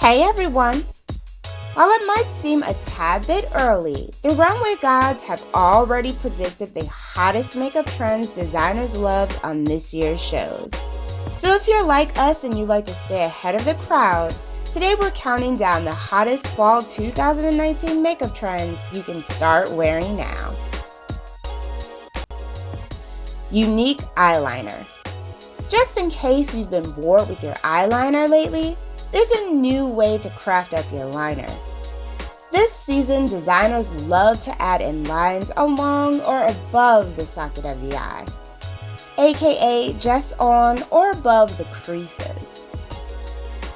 Hey everyone! While it might seem a tad bit early, the runway gods have already predicted the hottest makeup trends designers loved on this year's shows. So if you're like us and you like to stay ahead of the crowd, today we're counting down the hottest fall 2019 makeup trends you can start wearing now. Unique eyeliner. Just in case you've been bored with your eyeliner lately, there's a new way to craft up your liner. This season, designers love to add in lines along or above the socket of the eye, aka just on or above the creases.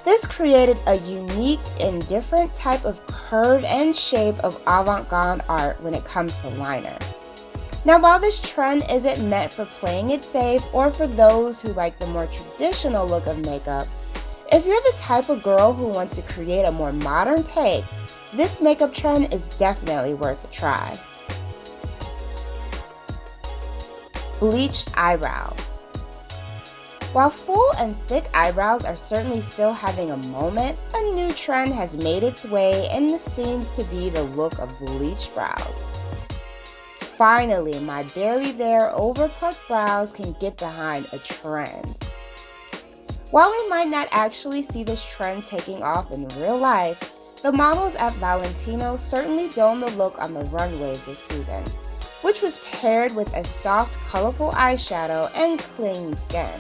This created a unique and different type of curve and shape of avant-garde art when it comes to liner. Now, while this trend isn't meant for playing it safe or for those who like the more traditional look of makeup, if you're the type of girl who wants to create a more modern take, this makeup trend is definitely worth a try. Bleached eyebrows. While full and thick eyebrows are certainly still having a moment, a new trend has made its way, and this seems to be the look of bleached brows. Finally, my barely there overplucked brows can get behind a trend. While we might not actually see this trend taking off in real life, the models at Valentino certainly donned the look on the runways this season, which was paired with a soft, colorful eyeshadow and clean skin.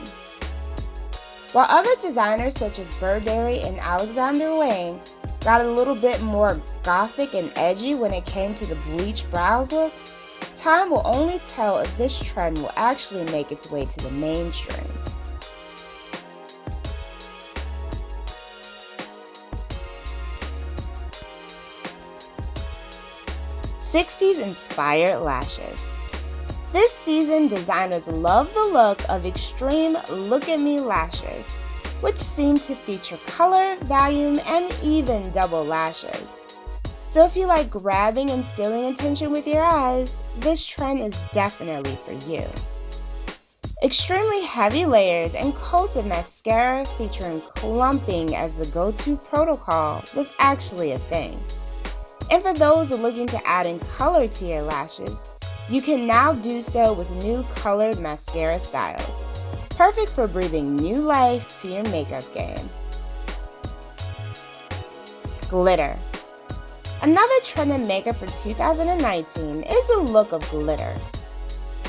While other designers such as Burberry and Alexander Wang got a little bit more gothic and edgy when it came to the bleached brows looks, time will only tell if this trend will actually make its way to the mainstream. '60s inspired lashes. This season, designers love the look of extreme look-at-me lashes, which seem to feature color, volume, and even double lashes. So if you like grabbing and stealing attention with your eyes, this trend is definitely for you. Extremely heavy layers and coats of mascara featuring clumping as the go-to protocol was actually a thing. And for those looking to add in color to your lashes, you can now do so with new colored mascara styles, perfect for breathing new life to your makeup game. Glitter. Another trend in makeup for 2019 is the look of glitter.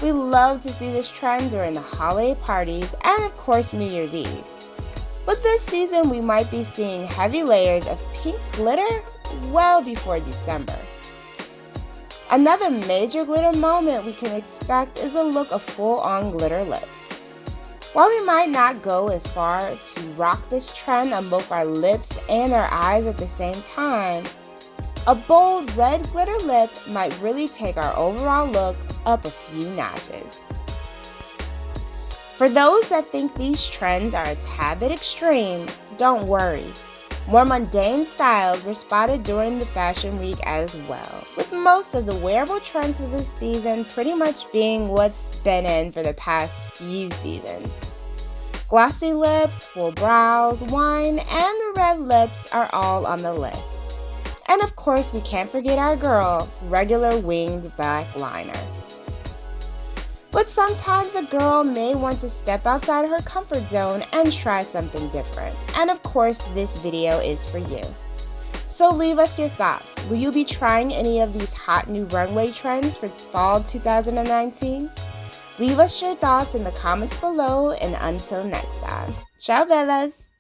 We love to see this trend during the holiday parties and of course New Year's Eve. But this season we might be seeing heavy layers of pink glitter well before December. Another major glitter moment we can expect is the look of full-on glitter lips. While we might not go as far to rock this trend on both our lips and our eyes at the same time, a bold red glitter lip might really take our overall look up a few notches. For those that think these trends are a tad bit extreme, don't worry. More mundane styles were spotted during the fashion week as well, with most of the wearable trends for this season pretty much being what's been in for the past few seasons. Glossy lips, full brows, wine, and red lips are all on the list. And of course, we can't forget our girl, regular winged black liner. But sometimes a girl may want to step outside her comfort zone and try something different. And of course, this video is for you. So leave us your thoughts. Will you be trying any of these hot new runway trends for fall 2019? Leave us your thoughts in the comments below, and until next time, ciao bellas!